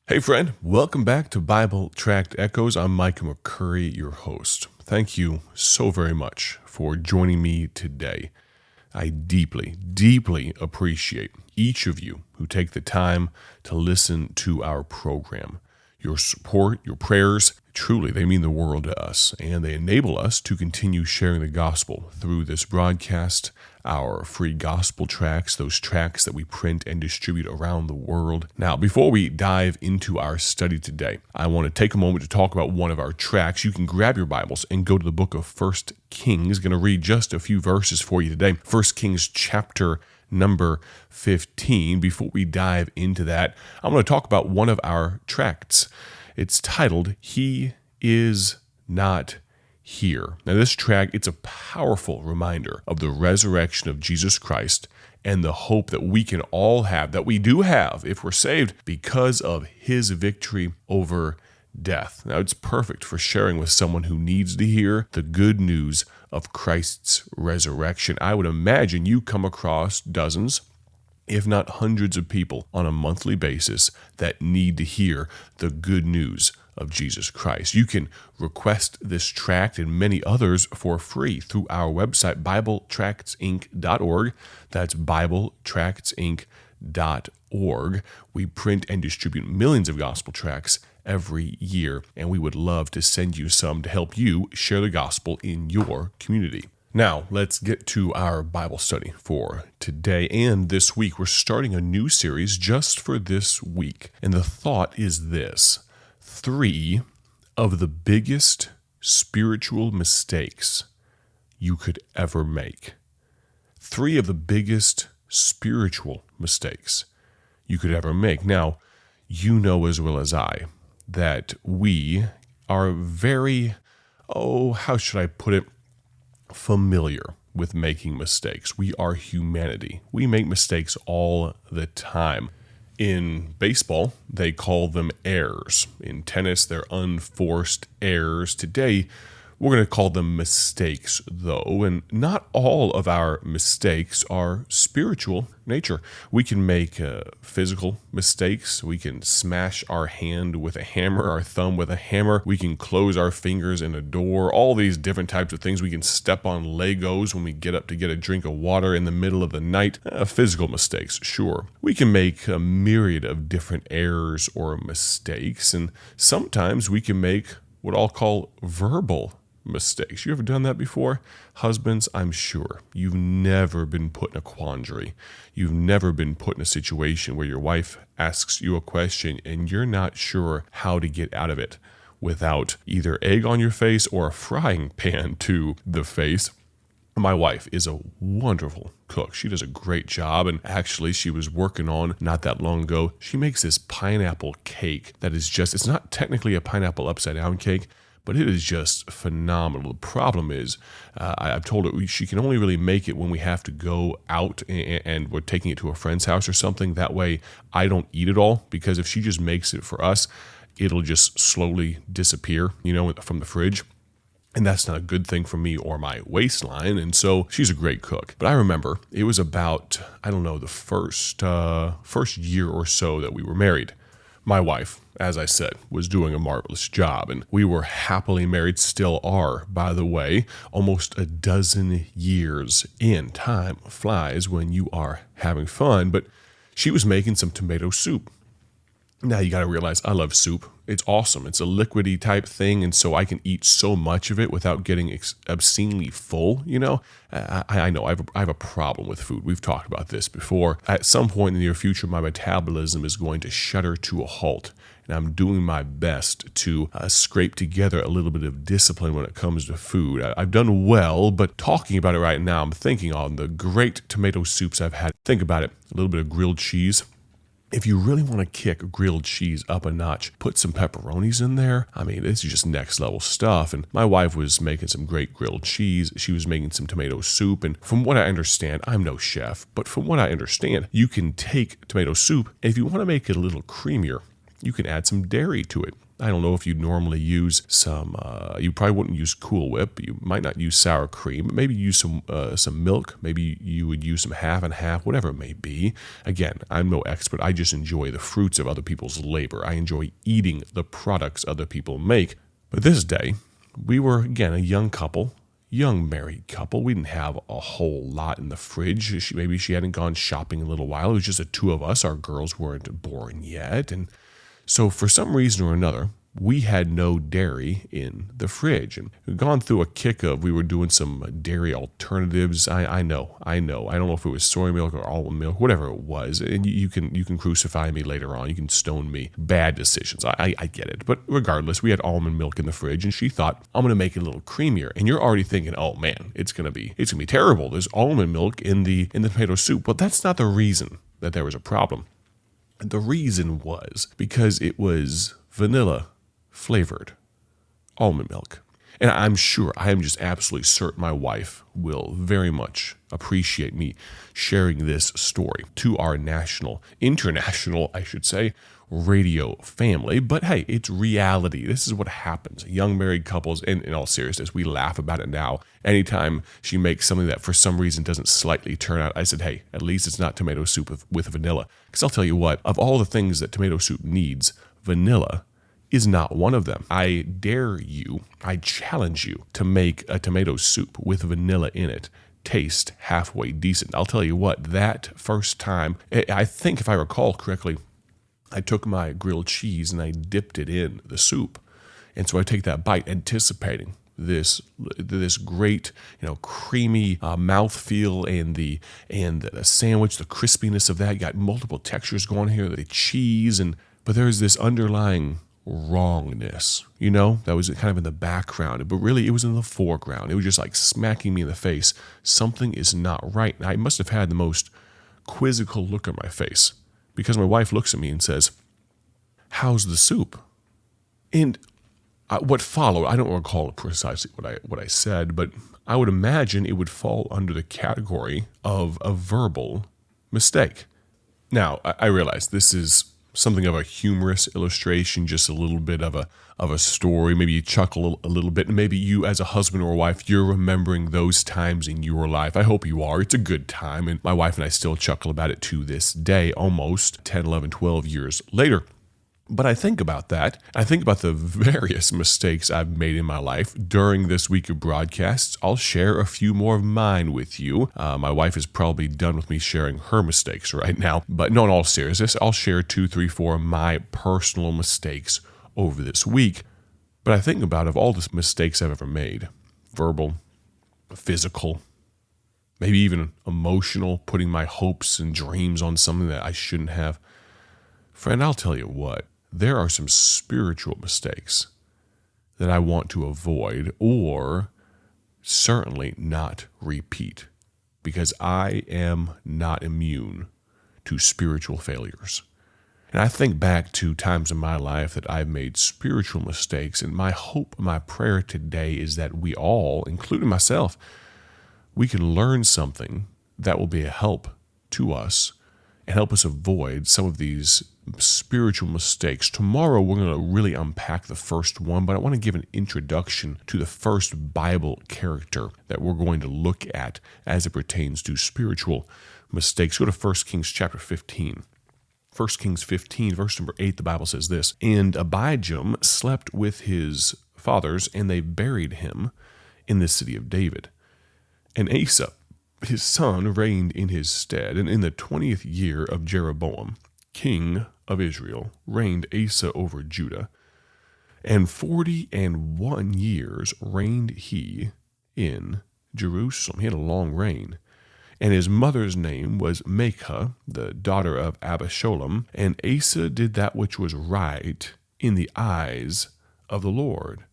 Hey friend, welcome back to Bible Tract Echoes. I'm Micah McCurry, your host. Thank you so very much for joining me today. I deeply, deeply appreciate each of you who take the time to listen to our program. Your support, your prayers, truly, they mean the world to us, and they enable us to continue sharing the gospel through this broadcast, our free gospel tracts, those tracts that we print and distribute around the world. Now, before we dive into our study today, I want to take a moment to talk about one of our tracts. You can grab your Bibles and go to the book of 1 Kings. I'm going to read just a few verses for you today. 1 Kings chapter number 15. Before we dive into that, I'm going to talk about one of our tracts. It's titled, He Is Not Here. Now this tract, it's a powerful reminder of the resurrection of Jesus Christ and the hope that we can all have, that we do have if we're saved because of His victory over death. Now it's perfect for sharing with someone who needs to hear the good news of Christ's resurrection. I would imagine you come across dozens, if not hundreds of people on a monthly basis that need to hear the good news of Jesus Christ. You can request this tract and many others for free through our website, BibleTractsInc.org. That's BibleTractsInc.org. We print and distribute millions of gospel tracts every year, and we would love to send you some to help you share the gospel in your community. Now, let's get to our Bible study for today and this week. We're starting a new series just for this week, and the thought is this: 3 of the biggest spiritual mistakes you could ever make. 3 of the biggest spiritual mistakes you could ever make. Now, you know as well as I that we are very, how should I put it, familiar with making mistakes. We are humanity. We make mistakes all the time. In baseball, they call them errors. In tennis, they're unforced errors. Today, we're going to call them mistakes, though, and not all of our mistakes are spiritual nature. We can make physical mistakes. We can smash our hand with a hammer, our thumb with a hammer. We can close our fingers in a door, all these different types of things. We can step on Legos when we get up to get a drink of water in the middle of the night. Physical mistakes, sure. We can make a myriad of different errors or mistakes, and sometimes we can make what I'll call verbal mistakes. You ever done that before? Husbands, I'm sure you've never been put in a quandary. You've never been put in a situation where your wife asks you a question and you're not sure how to get out of it without either egg on your face or a frying pan to the face. My wife is a wonderful cook. She does a great job, and actually she was working on, not that long ago, she makes this pineapple cake that is just, it's not technically a pineapple upside down cake, but it is just phenomenal. The problem is, I've told her she can only really make it when we have to go out and we're taking it to a friend's house or something. That way I don't eat it all, because if she just makes it for us, it'll just slowly disappear, from the fridge. And that's not a good thing for me or my waistline. And so she's a great cook. But I remember it was about, the first year or so that we were married. My wife, as I said, was doing a marvelous job, and we were happily married, still are, by the way, almost a dozen years in. Time flies when you are having fun, but she was making some tomato soup. Now you got to realize I love soup. It's awesome. It's a liquidy type thing, and so I can eat so much of it without getting obscenely full. I know I have a problem with food. We've talked about this before. At some point in the near future, my metabolism is going to shudder to a halt, and I'm doing my best to scrape together a little bit of discipline when it comes to food. I've done well, but talking about it right now, I'm thinking on the great tomato soups I've had. Think about it, a little bit of grilled cheese. If you really want to kick grilled cheese up a notch, put some pepperonis in there. This is just next level stuff. And my wife was making some great grilled cheese. She was making some tomato soup. And from what I understand, I'm no chef, but from what I understand, you can take tomato soup, and if you want to make it a little creamier, you can add some dairy to it. I don't know if you'd normally use some, you probably wouldn't use Cool Whip. You might not use sour cream, but maybe use some milk. Maybe you would use some half and half, whatever it may be. Again, I'm no expert. I just enjoy the fruits of other people's labor. I enjoy eating the products other people make. But this day, we were, again, a young married couple. We didn't have a whole lot in the fridge. Maybe she hadn't gone shopping in a little while. It was just the two of us. Our girls weren't born yet. And so for some reason or another, we had no dairy in the fridge. And we'd gone through a kick of, we were doing some dairy alternatives. I know. I don't know if it was soy milk or almond milk, whatever it was. And you can crucify me later on. You can stone me. Bad decisions. I get it. But regardless, we had almond milk in the fridge, and she thought, I'm going to make it a little creamier. And you're already thinking, oh man, it's going to be terrible. There's almond milk in the tomato soup. But that's not the reason that there was a problem. The reason was because it was vanilla flavored almond milk. And I am just absolutely certain my wife will very much appreciate me sharing this story to our international, I should say, radio family. But hey, it's reality. This is what happens. Young married couples, and in all seriousness, we laugh about it now. Anytime she makes something that for some reason doesn't slightly turn out, I said, hey, at least it's not tomato soup with vanilla. Because I'll tell you what, of all the things that tomato soup needs, vanilla is not one of them. I challenge you to make a tomato soup with vanilla in it taste halfway decent. I'll tell you what, that first time, I think if I recall correctly, I took my grilled cheese and I dipped it in the soup. And so I take that bite anticipating this great, creamy mouthfeel and the sandwich, the crispiness of that. You got multiple textures going here, the cheese, but there's this underlying wrongness, that was kind of in the background, but really it was in the foreground. It was just like smacking me in the face. Something is not right. And I must have had the most quizzical look on my face because my wife looks at me and says, how's the soup? And what followed, I don't recall precisely what I said, but I would imagine it would fall under the category of a verbal mistake. Now, I realize this is something of a humorous illustration, just a little bit of a story. Maybe you chuckle a little bit, and maybe you as a husband or wife, you're remembering those times in your life. I hope you are. It's a good time, and my wife and I still chuckle about it to this day, almost 10, 11, 12 years later. But I think about that. I think about the various mistakes I've made in my life during this week of broadcasts. I'll share a few more of mine with you. My wife is probably done with me sharing her mistakes right now. But no, in all seriousness, I'll share 2, 3, 4 of my personal mistakes over this week. But I think about of all the mistakes I've ever made, verbal, physical, maybe even emotional, putting my hopes and dreams on something that I shouldn't have. Friend, I'll tell you what. There are some spiritual mistakes that I want to avoid or certainly not repeat because I am not immune to spiritual failures. And I think back to times in my life that I've made spiritual mistakes, and my hope, my prayer today is that we all, including myself, we can learn something that will be a help to us and help us avoid some of these spiritual mistakes. Tomorrow, we're going to really unpack the first one, but I want to give an introduction to the first Bible character that we're going to look at as it pertains to spiritual mistakes. Go to 1 Kings chapter 15. 1 Kings 15, verse number 8, the Bible says this, And Abijam slept with his fathers, and they buried him in the city of David. And Asa, his son, reigned in his stead, and in the 20th year of Jeroboam, king of Israel, reigned Asa over Judah, and 41 years reigned he in Jerusalem. He had a long reign. And his mother's name was Maachah, the daughter of Abishalom, and Asa did that which was right in the eyes of the Lord,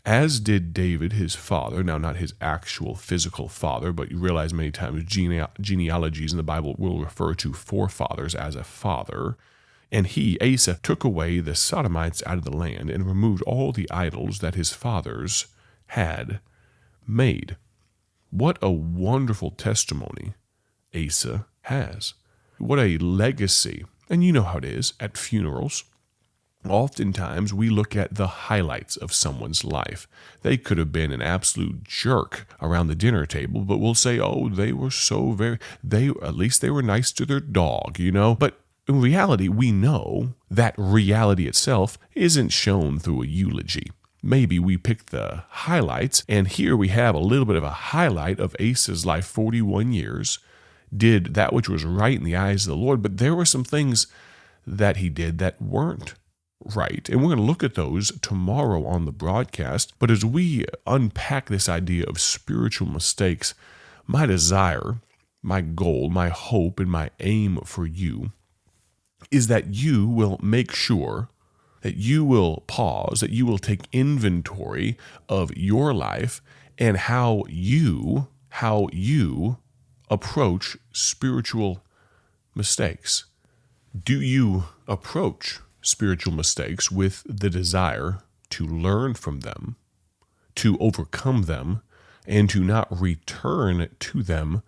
as did David his father. Now, not his actual physical father, but you realize many times genealogies in the Bible will refer to forefathers as a father. And he, Asa, took away the Sodomites out of the land and removed all the idols that his fathers had made. What a wonderful testimony Asa has. What a legacy. And you know how it is at funerals. Oftentimes, we look at the highlights of someone's life. They could have been an absolute jerk around the dinner table, but we'll say, oh, they were at least they were nice to their dog, But in reality, we know that reality itself isn't shown through a eulogy. Maybe we picked the highlights, and here we have a little bit of a highlight of Asa's life, 41 years, did that which was right in the eyes of the Lord, but there were some things that he did that weren't right. And we're going to look at those tomorrow on the broadcast. But as we unpack this idea of spiritual mistakes, my desire, my goal, my hope, and my aim for you is that you will make sure that you will pause, that you will take inventory of your life and how you approach spiritual mistakes. Do you approach spiritual mistakes with the desire to learn from them, to overcome them, and to not return to them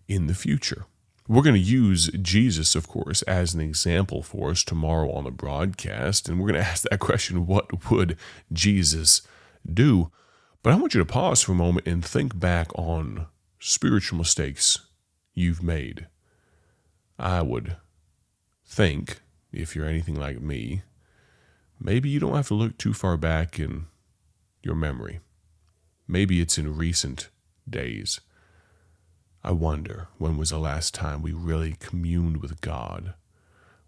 in the future? We're going to use Jesus, of course, as an example for us tomorrow on the broadcast, and we're going to ask that question, what would Jesus do? But I want you to pause for a moment and think back on spiritual mistakes you've made. I would think, if you're anything like me, maybe you don't have to look too far back in your memory. Maybe it's in recent days. I wonder, when was the last time we really communed with God?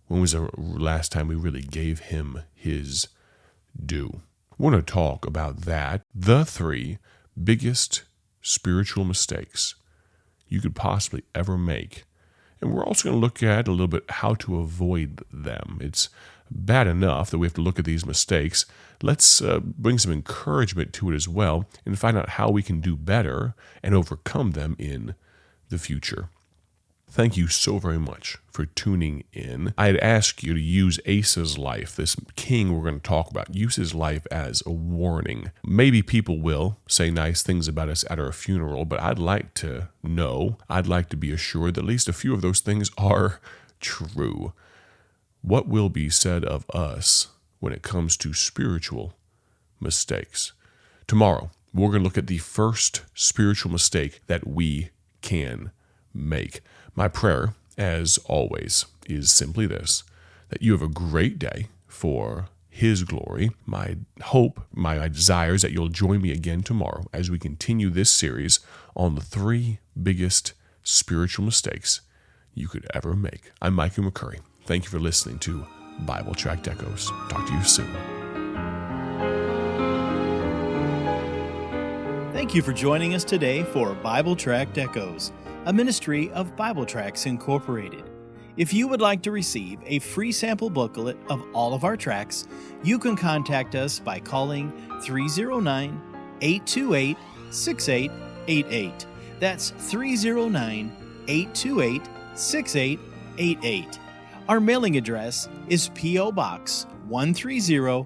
When was the last time we really gave him his due? I want to talk about that, the 3 biggest spiritual mistakes you could possibly ever make. And we're also going to look at a little bit how to avoid them. It's bad enough that we have to look at these mistakes. Let's bring some encouragement to it as well and find out how we can do better and overcome them in the future. Thank you so very much for tuning in. I'd ask you to use Asa's life, this king we're going to talk about, use his life as a warning. Maybe people will say nice things about us at our funeral, but I'd like to be assured that at least a few of those things are true. What will be said of us when it comes to spiritual mistakes? Tomorrow, we're going to look at the first spiritual mistake that we can make. My prayer, as always, is simply this, that you have a great day for his glory. My hope, my desire is that you'll join me again tomorrow as we continue this series on the 3 biggest spiritual mistakes you could ever make. I'm Michael McCurry. Thank you for listening to Bible Tract Echoes. Talk to you soon. Thank you for joining us today for Bible Tract Echoes, a ministry of Bible Tracts Incorporated. If you would like to receive a free sample booklet of all of our tracts, you can contact us by calling 309-828-6888. That's 309-828-6888. Our mailing address is P.O. Box 130,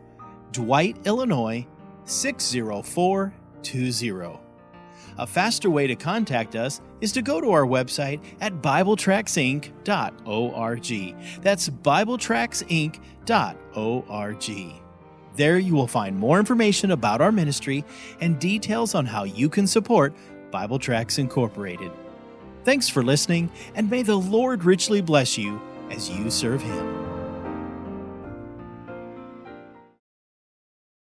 Dwight, Illinois 60420. A faster way to contact us is to go to our website at BibleTractsInc.org. That's BibleTractsInc.org. There you will find more information about our ministry and details on how you can support Bible Tracts Incorporated. Thanks for listening, and may the Lord richly bless you as you serve Him.